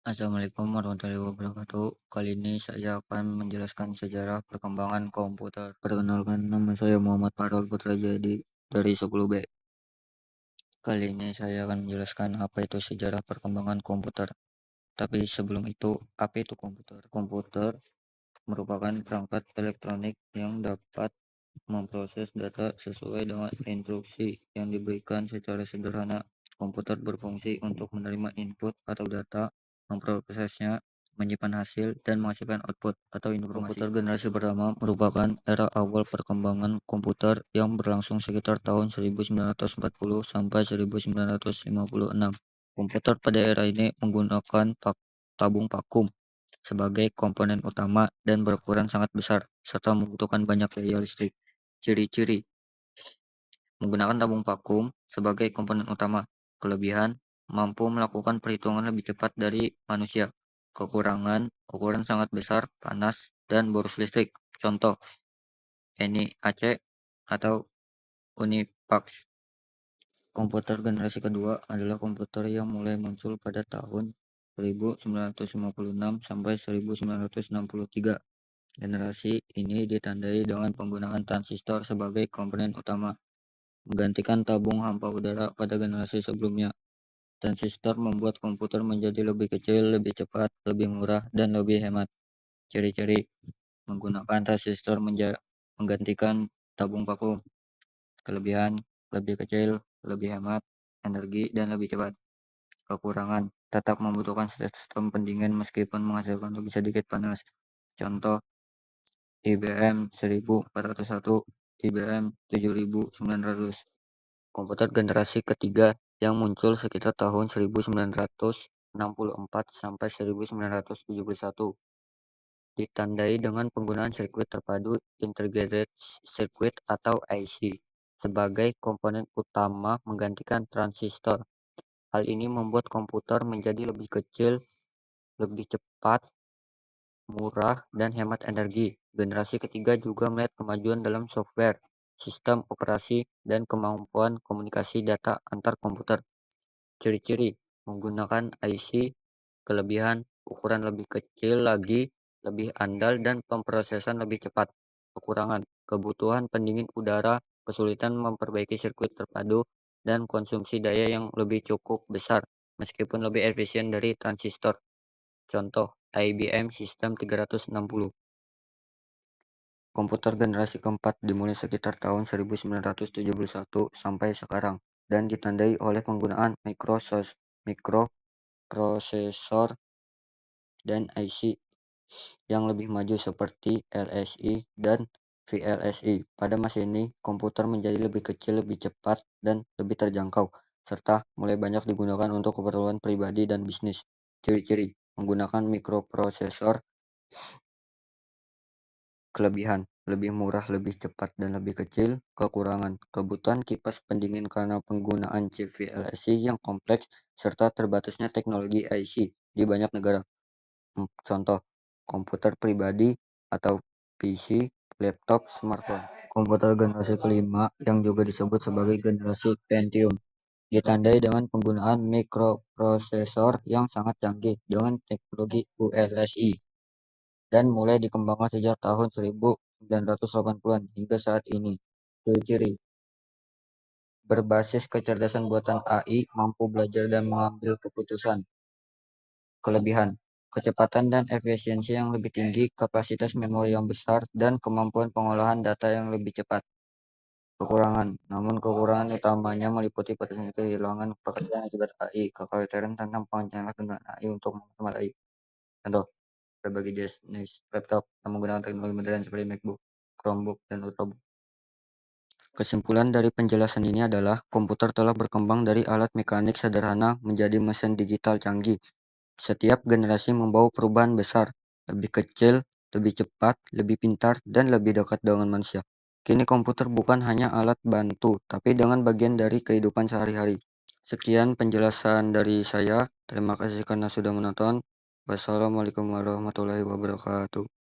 Assalamualaikum warahmatullahi wabarakatuh. Kali ini saya akan menjelaskan sejarah perkembangan komputer. Perkenalkan, nama saya Muhammad Farol Putra Jadi dari 10B. Kali ini saya akan menjelaskan apa itu sejarah perkembangan komputer. Tapi sebelum itu, apa itu komputer? Komputer merupakan perangkat elektronik yang dapat memproses data sesuai dengan instruksi yang diberikan secara sederhana. Komputer berfungsi untuk menerima input atau data, memprosesnya, menyimpan hasil, dan menghasilkan output atau informasi. Komputer generasi pertama merupakan era awal perkembangan komputer yang berlangsung sekitar tahun 1940 sampai 1956. Komputer pada era ini menggunakan tabung vakum sebagai komponen utama dan berukuran sangat besar, serta membutuhkan banyak daya listrik. Ciri-ciri menggunakan tabung vakum sebagai komponen utama. Kelebihan, mampu melakukan perhitungan lebih cepat dari manusia. Kekurangan, ukuran sangat besar, panas, dan boros listrik. Contoh, NIAC atau Unifax. Komputer generasi kedua adalah komputer yang mulai muncul pada tahun 1956 sampai 1963. Generasi ini ditandai dengan penggunaan transistor sebagai komponen utama, menggantikan tabung hampa udara pada generasi sebelumnya. Transistor membuat komputer menjadi lebih kecil, lebih cepat, lebih murah, dan lebih hemat. Ciri-ciri menggunakan transistor menggantikan tabung vakum. Kelebihan, lebih kecil, lebih hemat energi, dan lebih cepat. Kekurangan, tetap membutuhkan sistem pendingin meskipun menghasilkan lebih sedikit panas. Contoh, IBM 1401, IBM 7900. Komputer generasi ketiga yang muncul sekitar tahun 1964 sampai 1971, ditandai dengan penggunaan sirkuit terpadu Integrated Circuit atau IC sebagai komponen utama menggantikan transistor. Hal ini membuat komputer menjadi lebih kecil, lebih cepat, murah, dan hemat energi. Generasi ketiga juga melihat kemajuan dalam software, sistem operasi, dan kemampuan komunikasi data antar komputer. Ciri-ciri menggunakan IC, kelebihan ukuran lebih kecil lagi, lebih andal, dan pemrosesan lebih cepat. Kekurangan kebutuhan pendingin udara, kesulitan memperbaiki sirkuit terpadu, dan konsumsi daya yang lebih cukup besar meskipun lebih efisien dari transistor. Contoh, IBM System 360. Komputer generasi keempat dimulai sekitar tahun 1971 sampai sekarang dan ditandai oleh penggunaan mikroprosesor dan IC yang lebih maju seperti LSI dan VLSI. Pada masa ini, komputer menjadi lebih kecil, lebih cepat, dan lebih terjangkau, serta mulai banyak digunakan untuk keperluan pribadi dan bisnis. Ciri-ciri menggunakan mikroprosesor. Kelebihan, lebih murah, lebih cepat, dan lebih kecil. Kekurangan, kebutuhan kipas pendingin karena penggunaan chip VLSI yang kompleks, serta terbatasnya teknologi IC di banyak negara. Contoh, komputer pribadi atau PC, laptop, smartphone. Komputer generasi kelima yang juga disebut sebagai generasi Pentium ditandai dengan penggunaan mikroprosesor yang sangat canggih dengan teknologi ULSI dan mulai dikembangkan sejak tahun 1980-an hingga saat ini. Ciri-ciri berbasis kecerdasan buatan AI, mampu belajar dan mengambil keputusan. Kelebihan, kecepatan dan efisiensi yang lebih tinggi, kapasitas memori yang besar, dan kemampuan pengolahan data yang lebih cepat. Kekurangan, namun kekurangan utamanya meliputi potensi kehilangan pekerjaan akibat AI, kekhawatiran tentang penyalahgunaan AI untuk menghemat AI. Contoh, berbagai jenis laptop yang menggunakan teknologi modern seperti MacBook, Chromebook, dan Ultrabook. Kesimpulan dari penjelasan ini adalah komputer telah berkembang dari alat mekanik sederhana menjadi mesin digital canggih. Setiap generasi membawa perubahan besar, lebih kecil, lebih cepat, lebih pintar, dan lebih dekat dengan manusia. Kini komputer bukan hanya alat bantu, tapi dengan bagian dari kehidupan sehari-hari. Sekian penjelasan dari saya. Terima kasih karena sudah menonton. Wassalamualaikum warahmatullahi wabarakatuh.